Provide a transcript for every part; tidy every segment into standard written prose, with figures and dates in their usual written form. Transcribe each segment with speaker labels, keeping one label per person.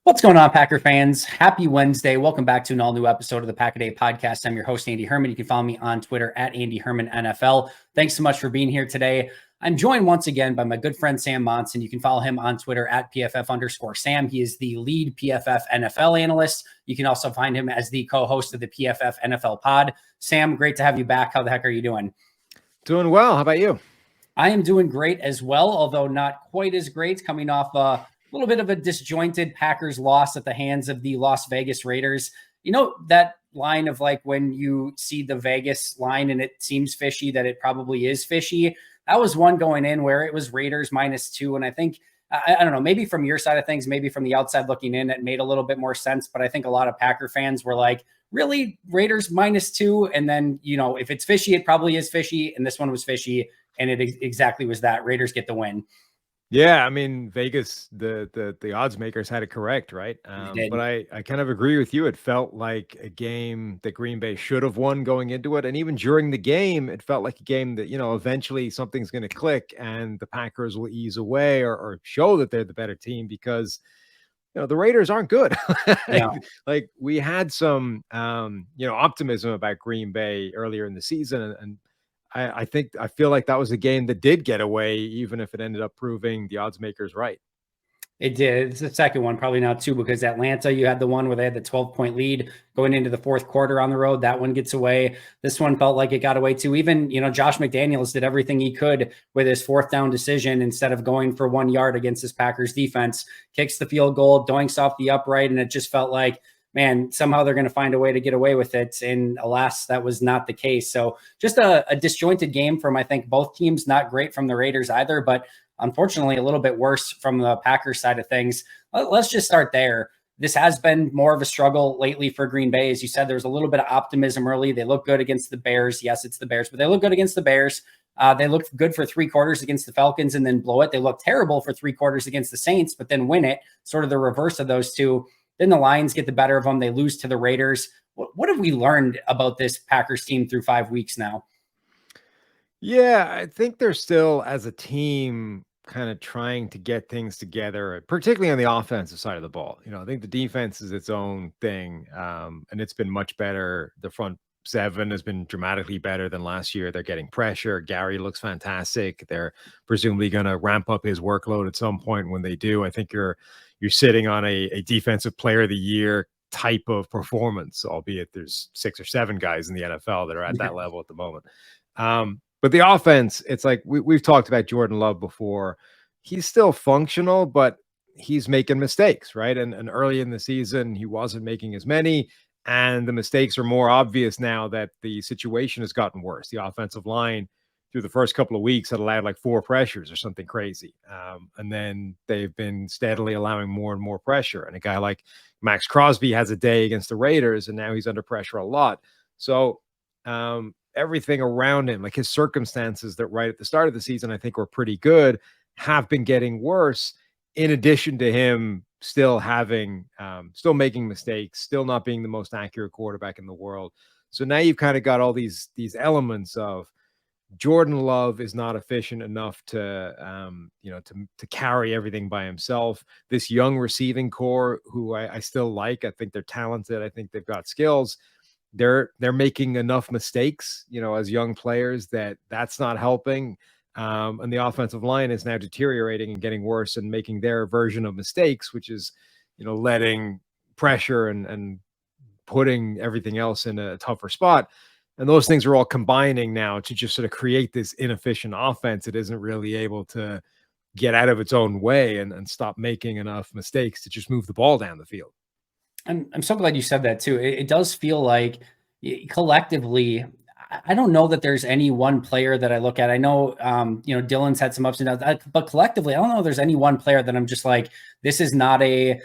Speaker 1: What's going on, Packer fans? Happy Wednesday. Welcome back to an all-new episode of the Pack a Day podcast. I'm your host, Andy Herman. You can follow me on Twitter at Andy Herman NFL. Thanks so much for being here today. I'm joined once again by my good friend, Sam Monson. You can follow him on Twitter at PFF_Sam. He is the lead PFF NFL analyst. You can also find him as the co-host of the PFF NFL pod. Sam, great to have you back. How the heck are you doing?
Speaker 2: Doing well. How about you?
Speaker 1: I am doing great as well, although not quite as great, coming off a little bit of a disjointed Packers loss at the hands of the Las Vegas Raiders. You know, that line of like when you see the Vegas line and it seems fishy that it probably is fishy. That was one going in where it was Raiders -2. And I think, I don't know, maybe from your side of things, maybe from the outside looking in, it made a little bit more sense. But I think a lot of Packer fans were like, really, Raiders -2? And then, you know, if it's fishy, it probably is fishy. And this one was fishy. And it exactly was that. Raiders get the win.
Speaker 2: Yeah, I mean, Vegas, the odds makers had it correct, right? But I kind of agree with you. It felt like a game that Green Bay should have won going into it. And even during the game, it felt like a game that, you know, eventually something's going to click and the Packers will ease away or show that they're the better team because, you know, the Raiders aren't good.
Speaker 1: Yeah.
Speaker 2: Like we had some, optimism about Green Bay earlier in the season. And I feel like that was a game that did get away, even if it ended up proving the odds makers right.
Speaker 1: It did. It's the second one, probably not two, because Atlanta, you had the one where they had the 12-point lead going into the fourth quarter on the road. That one gets away. This one felt like it got away too. Even, you know, Josh McDaniels did everything he could with his fourth down decision instead of going for 1 yard against this Packers defense. Kicks the field goal, doinks off the upright, and it just felt like, man, somehow they're going to find a way to get away with it. And alas, that was not the case. So just a disjointed game from, I think, both teams. Not great from the Raiders either, but unfortunately a little bit worse from the Packers side of things. Let's just start there. This has been more of a struggle lately for Green Bay. As you said, there was a little bit of optimism early. They look good against the Bears. Yes, it's the Bears, but they look good against the Bears. They looked good for 3 quarters against the Falcons and then blow it. They look terrible for 3 quarters against the Saints, but then win it. Sort of the reverse of those two. Then the Lions get the better of them. They lose to the Raiders. What have we learned about this Packers team through 5 weeks now?
Speaker 2: Yeah, I think they're still, as a team, kind of trying to get things together, particularly on the offensive side of the ball. You know, I think the defense is its own thing, and it's been much better. The front seven has been dramatically better than last year. They're getting pressure. Gary looks fantastic. They're presumably going to ramp up his workload at some point. When they do, I think you're sitting on a defensive player of the year type of performance, albeit there's 6 or 7 guys in the NFL that are at that level at the moment. But the offense, it's like we've talked about Jordan Love before. He's still functional, but he's making mistakes, right? And early in the season, he wasn't making as many. And the mistakes are more obvious now that the situation has gotten worse. The offensive line through the first couple of weeks had allowed like 4 pressures or something crazy. And then they've been steadily allowing more and more pressure. And a guy like Max Crosby has a day against the Raiders, and now he's under pressure a lot. So everything around him, like his circumstances that right at the start of the season, I think were pretty good, have been getting worse, in addition to him still making mistakes, still not being the most accurate quarterback in the world. So now you've kind of got all these elements of Jordan Love is not efficient enough to carry everything by himself. This young receiving core, who I still like, I think they're talented. I think they've got skills. They're making enough mistakes, you know, as young players that's not helping. And the offensive line is now deteriorating and getting worse and making their version of mistakes, which is, you know, letting pressure and putting everything else in a tougher spot. And those things are all combining now to just sort of create this inefficient offense that isn't really able to get out of its own way and stop making enough mistakes to just move the ball down the field.
Speaker 1: I'm so glad you said that too. It does feel like collectively, I don't know that there's any one player that I look at. I know, Dylan's had some ups and downs, but collectively, I don't know if there's any one player that I'm just like, this is not a,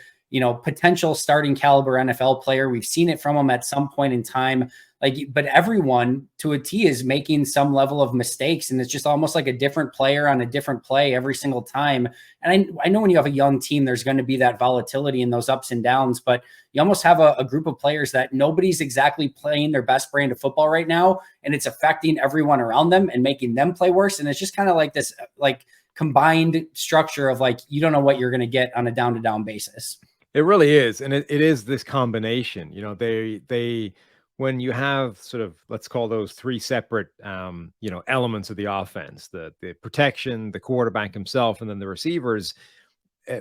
Speaker 1: potential starting caliber NFL player. We've seen it from him at some point in time. But everyone to a T is making some level of mistakes, and it's just almost like a different player on a different play every single time. And I know when you have a young team, there's going to be that volatility and those ups and downs, but you almost have a group of players that nobody's exactly playing their best brand of football right now, and it's affecting everyone around them and making them play worse. And it's just kind of like this, combined structure of you don't know what you're going to get on a down-to-down basis.
Speaker 2: It really is, and it is this combination. You know, they when you have sort of, let's call those three separate elements of the offense, the protection, the quarterback himself, and then the receivers.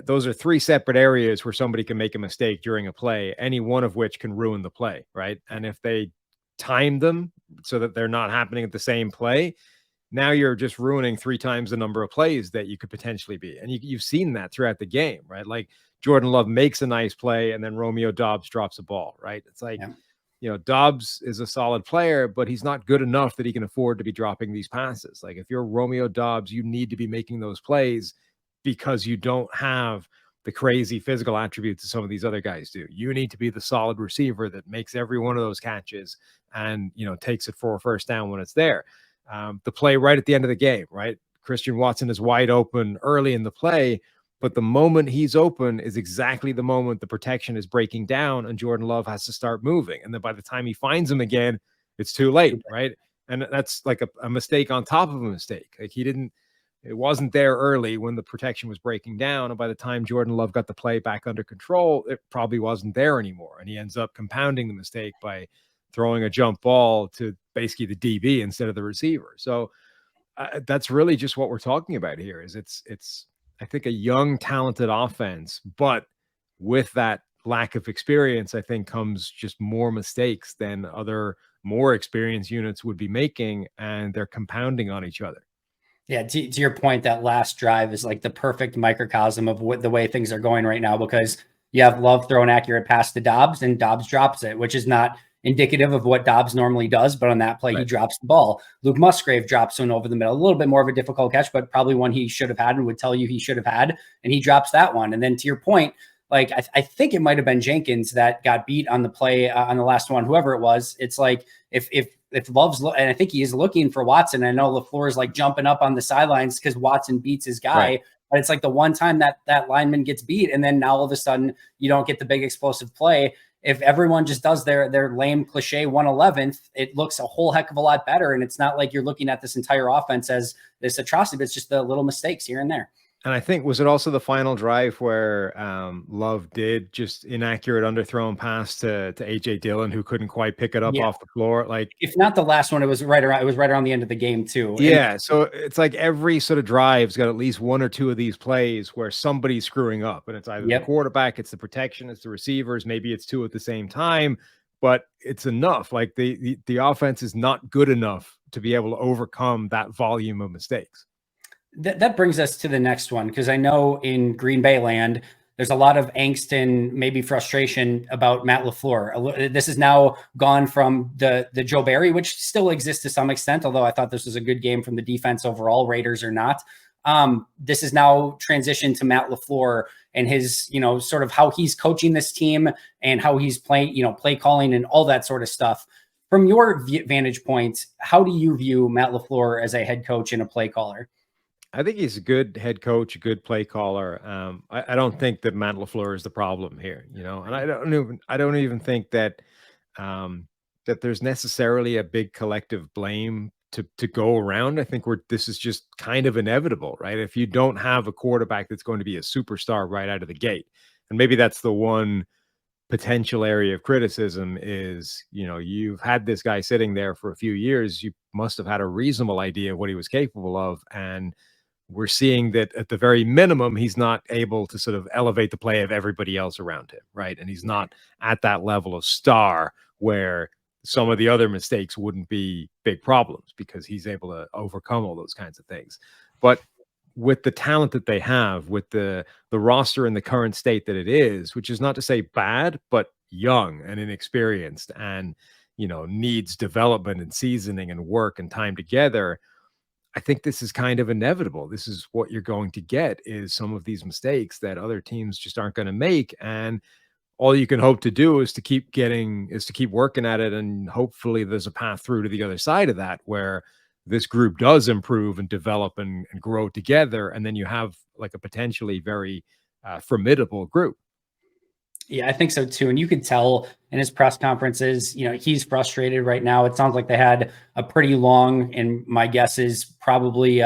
Speaker 2: Those are three separate areas where somebody can make a mistake during a play, any one of which can ruin the play, right? And if they time them so that they're not happening at the same play, now you're just ruining three times the number of plays that you could potentially be. And you've seen that throughout the game, right? Like Jordan Love makes a nice play and then Romeo Doubs drops a ball, right? It's like,
Speaker 1: Yeah.
Speaker 2: Dobbs is a solid player, but he's not good enough that he can afford to be dropping these passes. Like if you're Romeo Doubs, you need to be making those plays because you don't have the crazy physical attributes that some of these other guys do. You need to be the solid receiver that makes every one of those catches and, takes it for a first down when it's there. The play right at the end of the game, right? Christian Watson is wide open early in the play, but the moment he's open is exactly the moment the protection is breaking down and Jordan Love has to start moving. And then by the time he finds him again, it's too late, right? And that's like a mistake on top of a mistake. Like it wasn't there early when the protection was breaking down. And by the time Jordan Love got the play back under control, it probably wasn't there anymore. And he ends up compounding the mistake by throwing a jump ball to basically the DB instead of the receiver. So that's really just what we're talking about here. Is it's I think a young, talented offense, but with that lack of experience, I think comes just more mistakes than other more experienced units would be making, and they're compounding on each other.
Speaker 1: Yeah, to your point, that last drive is like the perfect microcosm of what the way things are going right now, because you have Love throw an accurate pass to Dobbs and Dobbs drops it, which is not indicative of what Dobbs normally does. But on that play, he drops the ball. Luke Musgrave drops one over the middle, a little bit more of a difficult catch, but probably one he should have had and would tell you he should have had. And he drops that one. And then to your point, like I think it might have been Jenkins that got beat on the play on the last one, whoever it was. It's like if Love's, and I think he is looking for Watson. I know LaFleur is like jumping up on the sidelines because Watson beats his guy. Right. But it's like the one time that lineman gets beat, and then now all of a sudden you don't get the big explosive play. If everyone just does their lame cliche 111th, it looks a whole heck of a lot better. And it's not like you're looking at this entire offense as this atrocity, but it's just the little mistakes here and there.
Speaker 2: And I think, was it also the final drive where Love did just inaccurate underthrown pass to AJ Dillon, who couldn't quite pick it up off the floor? Like,
Speaker 1: if not the last one, it was right around the end of the game too.
Speaker 2: Yeah. And so it's like every sort of drive's got at least one or two of these plays where somebody's screwing up, and it's either the quarterback, it's the protection, it's the receivers, maybe it's two at the same time, but it's enough. Like the offense is not good enough to be able to overcome that volume of mistakes.
Speaker 1: That brings us to the next one, because I know in Green Bay land, there's a lot of angst and maybe frustration about Matt LaFleur. This is now gone from the Joe Barry, which still exists to some extent, although I thought this was a good game from the defense overall, Raiders or not. This is now transitioned to Matt LaFleur and his, sort of how he's coaching this team and how he's playing, play calling and all that sort of stuff. From your vantage point, how do you view Matt LaFleur as a head coach and a play caller?
Speaker 2: I think he's a good head coach, a good play caller. I don't think that Matt LaFleur is the problem here, and I don't even think that that there's necessarily a big collective blame to go around. I think this is just kind of inevitable, right? If you don't have a quarterback that's going to be a superstar right out of the gate, and maybe that's the one potential area of criticism is, you've had this guy sitting there for a few years, you must have had a reasonable idea of what he was capable of, and we're seeing that at the very minimum, he's not able to sort of elevate the play of everybody else around him, right? And he's not at that level of star where some of the other mistakes wouldn't be big problems because he's able to overcome all those kinds of things. But with the talent that they have, with the roster in the current state that it is, which is not to say bad, but young and inexperienced and, needs development and seasoning and work and time together, I think this is kind of inevitable. This is what you're going to get, is some of these mistakes that other teams just aren't going to make. And all you can hope to do is to keep working at it. And hopefully there's a path through to the other side of that, where this group does improve and develop and grow together. And then you have like a potentially very formidable group.
Speaker 1: Yeah, I think so too. And you could tell in his press conferences, he's frustrated right now. It sounds like they had a pretty long, and my guess is probably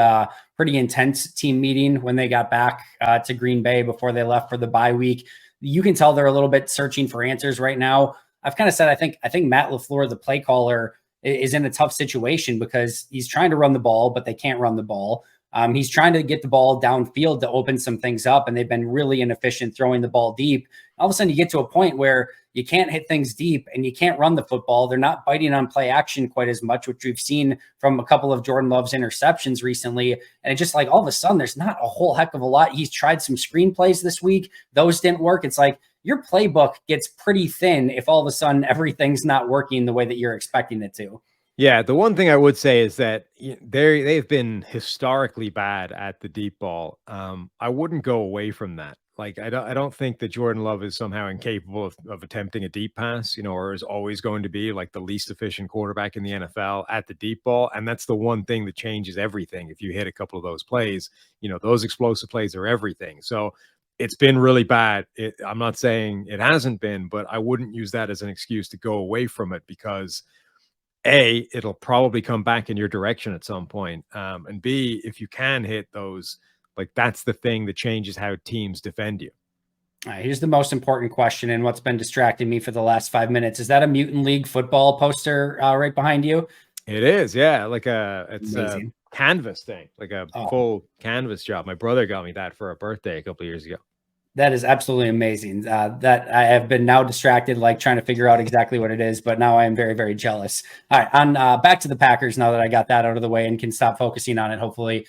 Speaker 1: pretty intense team meeting when they got back to Green Bay before they left for the bye week. you can tell they're a little bit searching for answers right now. I've kind of said I think Matt LaFleur, the play caller, is in a tough situation because he's trying to run the ball, but they can't run the ball. He's trying to get the ball downfield to open some things up, and they've been really inefficient throwing the ball deep. All of a sudden, you get to a point where you can't hit things deep and you can't run the football. They're not biting on play action quite as much, which we've seen from a couple of Jordan Love's interceptions recently. And it just like all of a sudden, there's not a whole heck of a lot. He's tried some screenplays this week. Those didn't work. It's like your playbook gets pretty thin if all of a sudden everything's not working the way that you're expecting it to.
Speaker 2: Yeah, the one thing I would say is that they've been historically bad at the deep ball. I wouldn't go away from that. Like I don't think that Jordan Love is somehow incapable of attempting a deep pass, or is always going to be like the least efficient quarterback in the NFL at the deep ball. And that's the one thing that changes everything. If you hit a couple of those plays, those explosive plays are everything. So it's been really bad. I'm not saying it hasn't been, but I wouldn't use that as an excuse to go away from it because it'll probably come back in your direction at some point. And B, if you can hit those, like that's the thing that changes how teams defend you.
Speaker 1: All right, here's the most important question and what's been distracting me for the last 5 minutes. Is that a Mutant League football poster right behind you?
Speaker 2: It is, yeah. It's
Speaker 1: Amazing.
Speaker 2: a canvas thing, like a full canvas job. My brother got me that for a birthday a couple of years ago.
Speaker 1: That is absolutely amazing. That I have been now distracted, like trying to figure out exactly what it is, but now I am very, very jealous. All right, on back to the Packers now that I got that out of the way and can stop focusing on it, hopefully.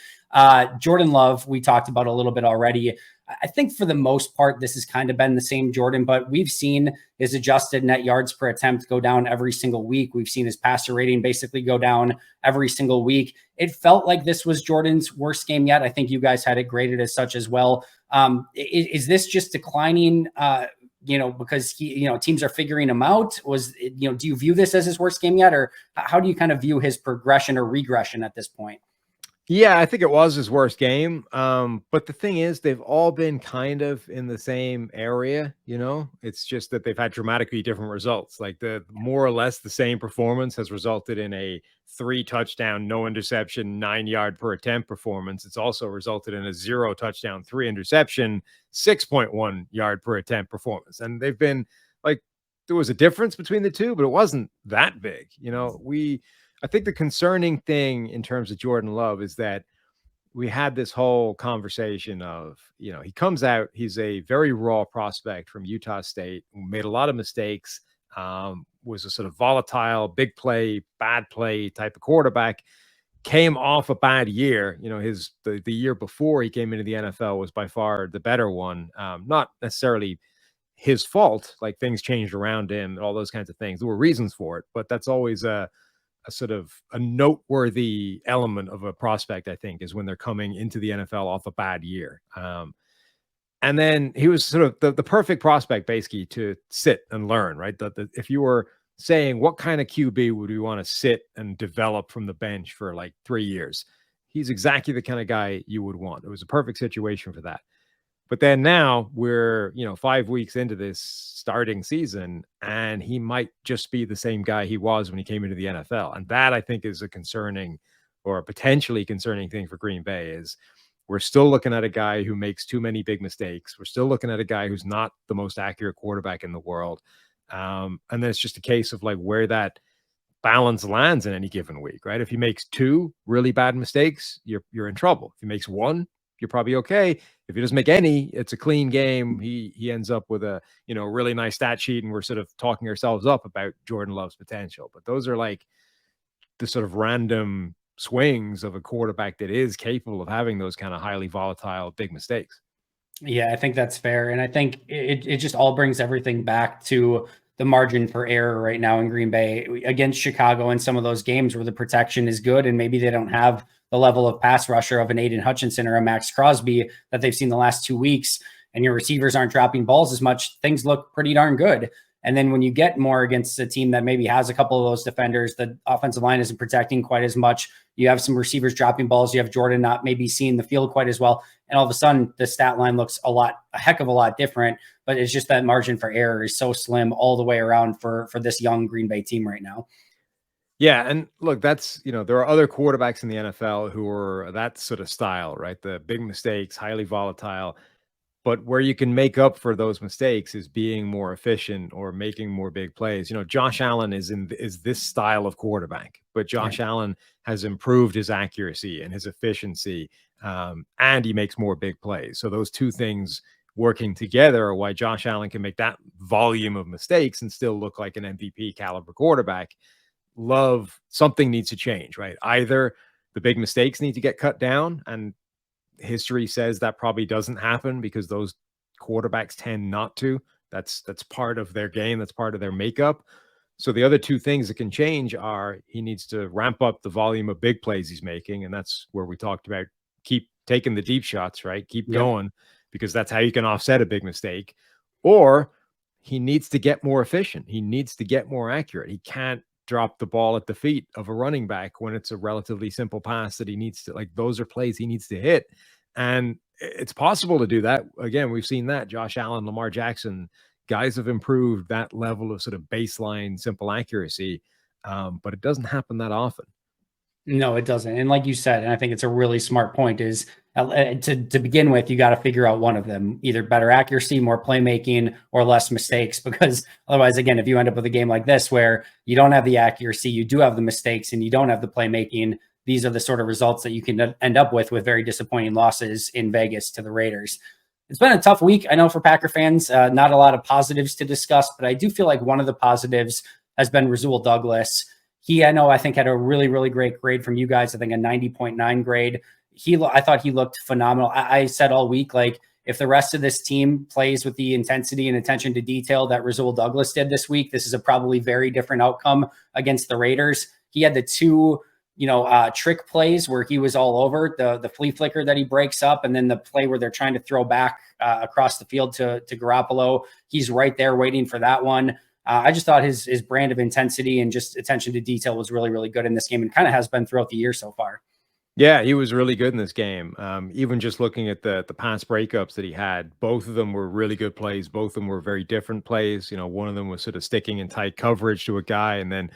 Speaker 1: Jordan Love, we talked about a little bit already. I think for the most part, this has kind of been the same Jordan, but we've seen his adjusted net yards per attempt go down every single week. We've seen his passer rating basically go down every single week. It felt like this was Jordan's worst game yet. I think you guys had it graded as such as well. Is this just declining, because teams are figuring him out? Do you view this as his worst game yet? Or how do you kind of view his progression or regression at this point?
Speaker 2: Yeah, I think it was his worst game. But the thing is, they've all been kind of in the same area, It's just that they've had dramatically different results. Like the more or less the same performance has resulted in a 3 touchdown, no interception, 9 yard per attempt performance. It's also resulted in a 0 touchdown, 3 interception, 6.1 yard per attempt performance. And they've been like, there was a difference between the two, but it wasn't that big. I think the concerning thing in terms of Jordan Love is that we had this whole conversation of, he comes out, he's a very raw prospect from Utah State, who made a lot of mistakes, was a sort of volatile, big play, bad play type of quarterback, came off a bad year. The year before he came into the NFL was by far the better one. Not necessarily his fault, like things changed around him and all those kinds of things. There were reasons for it, but that's always a sort of a noteworthy element of a prospect, I think, is when they're coming into the NFL off a bad year. And then he was sort of the perfect prospect, basically, to sit and learn, right? If you were saying what kind of QB would we want to sit and develop from the bench for like 3 years, he's exactly the kind of guy you would want. It was a perfect situation for that. But then now we're, 5 weeks into this starting season, and he might just be the same guy he was when he came into the NFL. And that, I think, is a concerning or a potentially concerning thing for Green Bay. Is we're still looking at a guy who makes too many big mistakes. We're still looking at a guy who's not the most accurate quarterback in the world. And then it's just a case of like where that balance lands in any given week, right? If he makes 2 really bad mistakes, you're in trouble. If he makes 1, you're probably okay. If he doesn't make any, it's a clean game. He ends up with a really nice stat sheet, and we're sort of talking ourselves up about Jordan Love's potential. But those are like the sort of random swings of a quarterback that is capable of having those kind of highly volatile big mistakes.
Speaker 1: Yeah, I think that's fair. And I think it just all brings everything back to the margin for error right now in Green Bay against Chicago in some of those games where the protection is good and maybe they don't have the level of pass rusher of an Aiden Hutchinson or a Max Crosby that they've seen the last 2 weeks, and your receivers aren't dropping balls as much, things look pretty darn good. And then when you get more against a team that maybe has a couple of those defenders, the offensive line isn't protecting quite as much. You have some receivers dropping balls. You have Jordan not maybe seeing the field quite as well. And all of a sudden, the stat line looks a heck of a lot different. But it's just that margin for error is so slim all the way around for this young Green Bay team right now.
Speaker 2: Yeah, and look, that's there are other quarterbacks in the NFL who are that sort of style, right? The big mistakes, highly volatile. But where you can make up for those mistakes is being more efficient or making more big plays. Josh Allen is this style of quarterback, but Josh Allen has improved his accuracy and his efficiency, and he makes more big plays. So those two things working together are why Josh Allen can make that volume of mistakes and still look like an MVP caliber quarterback. Love, something needs to change, right? Either the big mistakes need to get cut down, and history says that probably doesn't happen because those quarterbacks tend not to. That's part of their game. That's part of their makeup. So the other two things that can change are he needs to ramp up the volume of big plays he's making. And that's where we talked about keep taking the deep shots, right? Keep going, because that's how you can offset a big mistake. Or he needs to get more efficient. He needs to get more accurate. He can't drop the ball at the feet of a running back when it's a relatively simple pass that he needs to, like, those are plays he needs to hit. And it's possible to do that. Again, we've seen that Josh Allen, Lamar Jackson, guys have improved that level of sort of baseline simple accuracy. But it doesn't happen that often.
Speaker 1: No, it doesn't. And like you said, and I think it's a really smart point, is to begin with, you got to figure out one of them, either better accuracy, more playmaking, or less mistakes. Because otherwise, again, if you end up with a game like this where you don't have the accuracy, you do have the mistakes, and you don't have the playmaking, these are the sort of results that you can end up with very disappointing losses in Vegas to the Raiders. It's been a tough week, I know, for Packer fans. Not a lot of positives to discuss, but I do feel like one of the positives has been Rasul Douglas. I think had a really, really great grade from you guys. I think a 90.9 grade. I thought he looked phenomenal. I said all week, like, if the rest of this team plays with the intensity and attention to detail that Rasul Douglas did this week, this is a probably very different outcome against the Raiders. He had the two, trick plays where he was all over, the flea flicker that he breaks up, and then the play where they're trying to throw back across the field to Garoppolo. He's right there waiting for that one. I just thought his brand of intensity and just attention to detail was really, really good in this game, and kind of has been throughout the year so far.
Speaker 2: Yeah, he was really good in this game. Even just looking at the pass breakups that he had, both of them were really good plays. Both of them were very different plays. One of them was sort of sticking in tight coverage to a guy and then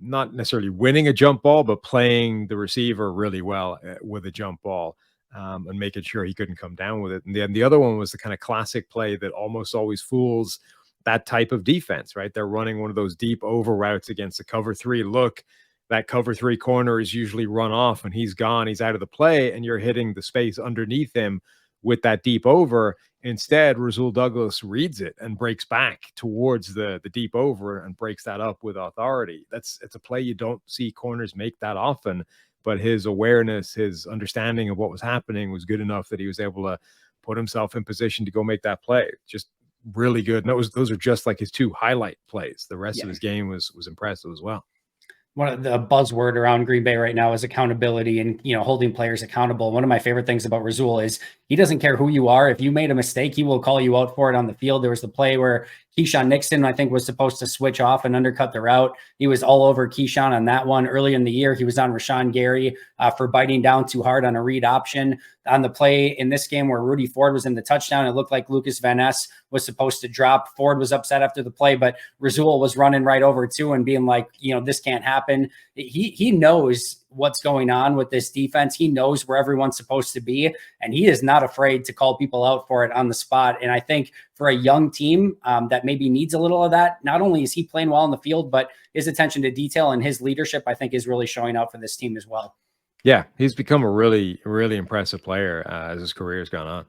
Speaker 2: not necessarily winning a jump ball, but playing the receiver really well with a jump ball and making sure he couldn't come down with it. And then the other one was the kind of classic play that almost always fools that type of defense, right? They're running one of those deep over routes against a cover three look. That cover three corner is usually run off and he's gone. He's out of the play and you're hitting the space underneath him with that deep over. Instead, Rasul Douglas reads it and breaks back towards the deep over and breaks that up with authority. It's a play you don't see corners make that often, but his awareness, his understanding of what was happening was good enough that he was able to put himself in position to go make that play. Just really good. And those are just like his two highlight plays. The rest of his game was impressive as well.
Speaker 1: One of the buzzword around Green Bay right now is accountability and, holding players accountable. One of my favorite things about Rasul is he doesn't care who you are. If you made a mistake, he will call you out for it on the field. There was the play where Keyshawn Nixon, I think, was supposed to switch off and undercut the route. He was all over Keyshawn on that one. Early in the year, he was on Rashawn Gary for biting down too hard on a read option. On the play in this game where Rudy Ford was in the touchdown, it looked like Lucas Van Ness was supposed to drop. Ford was upset after the play, but Rasul was running right over too and being like, this can't happen. He knows what's going on with this defense. He knows where everyone's supposed to be, and he is not afraid to call people out for it on the spot. And I think for a young team that maybe needs a little of that, not only is he playing well on the field, but his attention to detail and his leadership, I think, is really showing out for this team as well.
Speaker 2: Yeah, he's become a really, really impressive player as his career has gone on.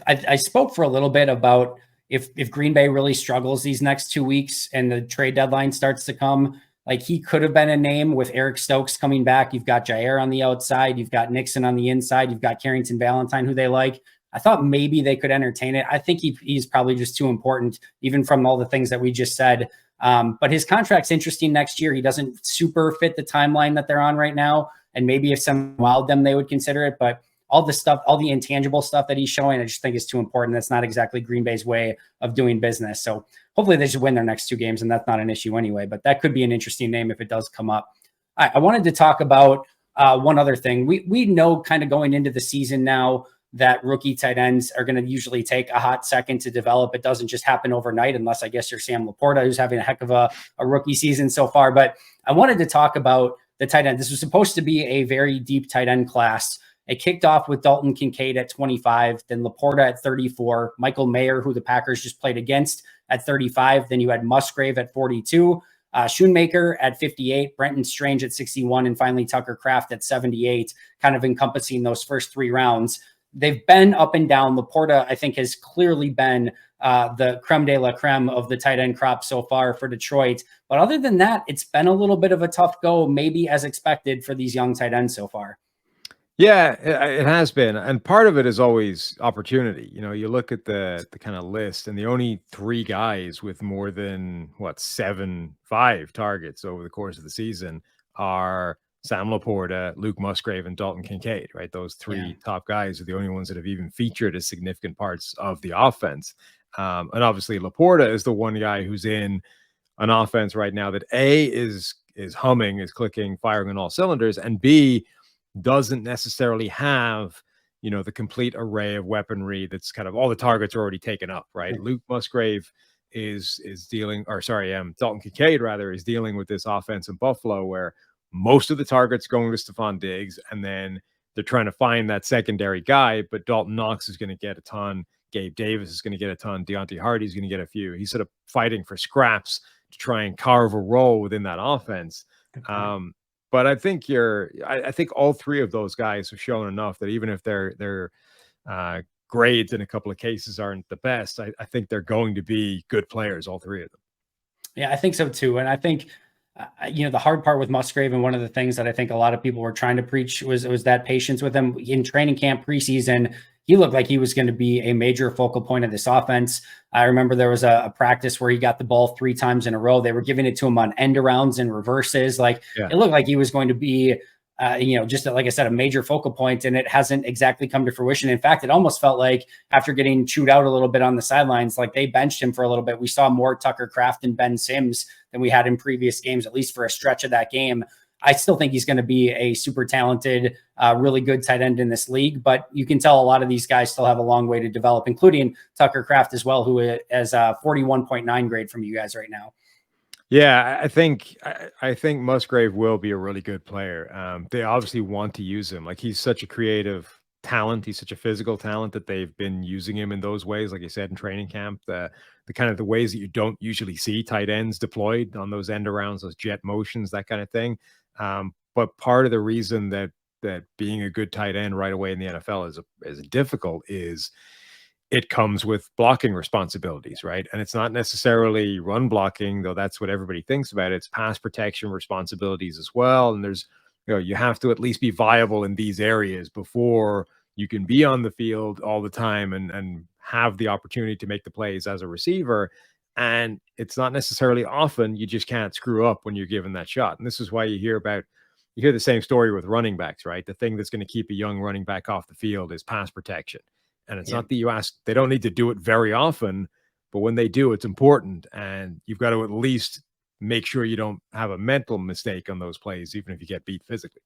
Speaker 1: I spoke for a little bit about if Green Bay really struggles these next 2 weeks and the trade deadline starts to come, like, he could have been a name with Eric Stokes coming back. You've got Jair on the outside. You've got Nixon on the inside. You've got Carrington Valentine, who they like. I thought maybe they could entertain it. I think he's probably just too important, even from all the things that we just said. But his contract's interesting next year. He doesn't super fit the timeline that they're on right now. And maybe if someone wowed them, they would consider it. But all the stuff, all the intangible stuff that he's showing, I just think is too important. That's not exactly Green Bay's way of doing business. So hopefully they should win their next 2 games, and that's not an issue anyway. But that could be an interesting name if it does come up. I wanted to talk about one other thing. We know kind of going into the season now that rookie tight ends are going to usually take a hot second to develop. It doesn't just happen overnight, unless I guess you're Sam Laporta, who's having a heck of a rookie season so far. But I wanted to talk about the tight end. This was supposed to be a very deep tight end class. It kicked off with Dalton Kincaid at 25, then Laporta at 34, Michael Mayer, who the Packers just played against, at 35. Then you had Musgrave at 42, Schoonmaker at 58, Brenton Strange at 61, and finally Tucker Kraft at 78, kind of encompassing those first 3 rounds. They've been up and down. Laporta, I think, has clearly been the creme de la creme of the tight end crop so far for Detroit. But other than that, it's been a little bit of a tough go, maybe as expected for these young tight ends so far.
Speaker 2: Yeah, it has been. And part of it is always opportunity. You know, you look at the kind of list, and the only 3 guys with more than 5 targets over the course of the season are Sam Laporta, Luke Musgrave, and Dalton Kincaid, right? Those 3 top guys are the only ones that have even featured as significant parts of the offense. And obviously Laporta is the one guy who's in an offense right now that A is humming, is clicking, firing on all cylinders, and B doesn't necessarily have, you know, the complete array of weaponry that's kind of all the targets are already taken up, right? Luke Musgrave is dealing, or sorry, Dalton Kincaid rather is dealing with this offense in Buffalo where most of the targets going to Stephon Diggs, and then they're trying to find that secondary guy, but Dalton Knox is going to get a ton. Gabe Davis is going to get a ton. Deontay Hardy is going to get a few. He's sort of fighting for scraps to try and carve a role within that offense. But I think I think all 3 of those guys have shown enough that even if their grades in a couple of cases aren't the best, I think they're going to be good players, all 3 of them.
Speaker 1: Yeah, I think so too. And I think, the hard part with Musgrave, and one of the things that I think a lot of people were trying to preach was that patience with him in training camp preseason. He looked like he was going to be a major focal point of this offense. I remember there was a practice where he got the ball 3 times in a row. They were giving it to him on end arounds and reverses. It looked like he was going to be, just like I said, a major focal point, and it hasn't exactly come to fruition. In fact, it almost felt like after getting chewed out a little bit on the sidelines, like they benched him for a little bit. We saw more Tucker Kraft and Ben Sims than we had in previous games, at least for a stretch of that game. I still think he's going to be a super talented, really good tight end in this league, but you can tell a lot of these guys still have a long way to develop, including Tucker Kraft as well, who has a 41.9 grade from you guys right now.
Speaker 2: Yeah, I think Musgrave will be a really good player. They obviously want to use him. Like, he's such a creative talent. He's such a physical talent that they've been using him in those ways, like you said, in training camp, the kind of the ways that you don't usually see tight ends deployed on those end arounds, those jet motions, that kind of thing. But part of the reason that being a good tight end right away in the NFL is difficult is it comes with blocking responsibilities, right? And it's not necessarily run blocking, though that's what everybody thinks about. It's pass protection responsibilities as well. And there's, you have to at least be viable in these areas before you can be on the field all the time and have the opportunity to make the plays as a receiver. And it's not necessarily often. You just can't screw up when you're given that shot. And this is why you hear the same story with running backs, right? The thing that's going to keep a young running back off the field is pass protection. And it's not that they don't need to do it very often, but when they do, it's important. And you've got to at least make sure you don't have a mental mistake on those plays, even if you get beat physically.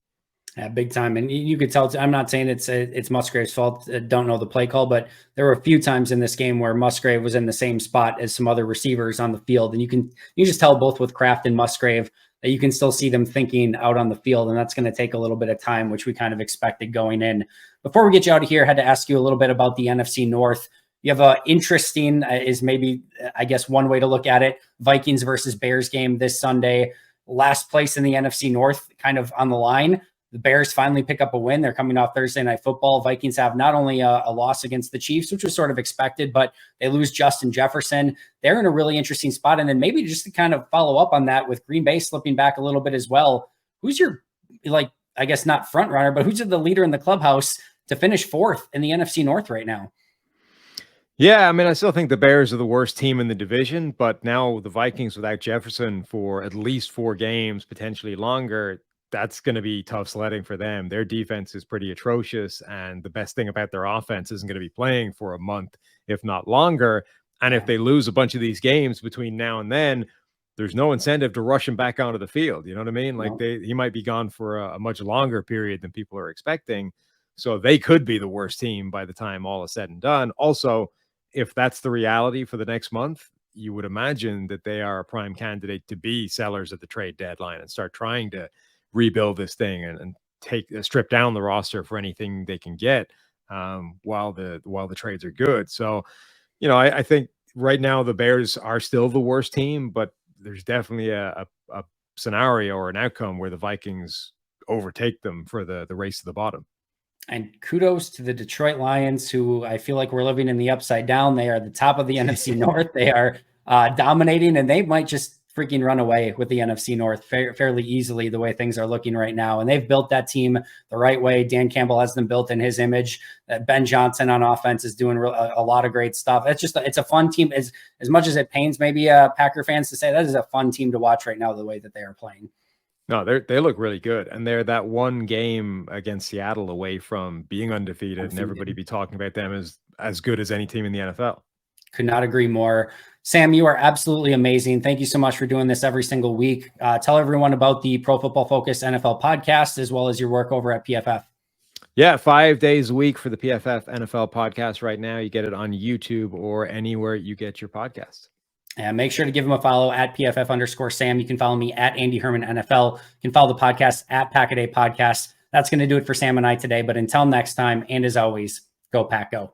Speaker 1: Yeah, big time. And you could tell, I'm not saying it's Musgrave's fault. Don't know the play call, but there were a few times in this game where Musgrave was in the same spot as some other receivers on the field. And you just tell both with Kraft and Musgrave that you can still see them thinking out on the field. And that's going to take a little bit of time, which we kind of expected going in. Before we get you out of here, I had to ask you a little bit about the NFC North. You have a interesting, is maybe, I guess, one way to look at it, Vikings versus Bears game this Sunday. Last place in the NFC North kind of on the line. The Bears finally pick up a win. They're coming off Thursday Night Football. Vikings have not only a loss against the Chiefs, which was sort of expected, but they lose Justin Jefferson. They're in a really interesting spot. And then maybe just to kind of follow up on that, with Green Bay slipping back a little bit as well, who's your, I guess not front runner, but who's the leader in the clubhouse to finish 4th in the NFC North right now?
Speaker 2: Yeah, I mean, I still think the Bears are the worst team in the division, but now the Vikings without Jefferson for at least 4 games, potentially longer, that's going to be tough sledding for them. Their defense is pretty atrocious, and the best thing about their offense isn't going to be playing for a month, if not longer. And if they lose a bunch of these games between now and then, there's no incentive to rush him back onto the field. You know what I mean? Like, he might be gone for a much longer period than people are expecting. So they could be the worst team by the time all is said and done. Also, if that's the reality for the next month, you would imagine that they are a prime candidate to be sellers at the trade deadline and start trying to rebuild this thing and strip down the roster for anything they can get while the trades are good. So, I think right now the Bears are still the worst team, but there's definitely a scenario or an outcome where the Vikings overtake them for the race to the bottom.
Speaker 1: And kudos to the Detroit Lions, who I feel like we're living in the upside down. They are the top of the NFC North. They are dominating, and they might just freaking run away with the NFC North fairly easily the way things are looking right now. And they've built that team the right way. Dan Campbell has them built in his image. Ben Johnson on offense is doing a lot of great stuff. It's a fun team. As much as it pains maybe Packer fans to say, that is a fun team to watch right now, the way that they are playing.
Speaker 2: No, they look really good. And they're that one game against Seattle away from being undefeated. And everybody be talking about them as good as any team in the NFL.
Speaker 1: Could not agree more. Sam, you are absolutely amazing. Thank you so much for doing this every single week. Tell everyone about the Pro Football Focus NFL podcast, as well as your work over at PFF.
Speaker 2: Yeah, 5 days a week for the PFF NFL podcast right now. You get it on YouTube or anywhere you get your podcast.
Speaker 1: And make sure to give him a follow at PFF_Sam. You can follow me at Andy Herman NFL. You can follow the podcast at Pack-A-Day Podcast. That's going to do it for Sam and I today. But until next time, and as always, go Pack Go.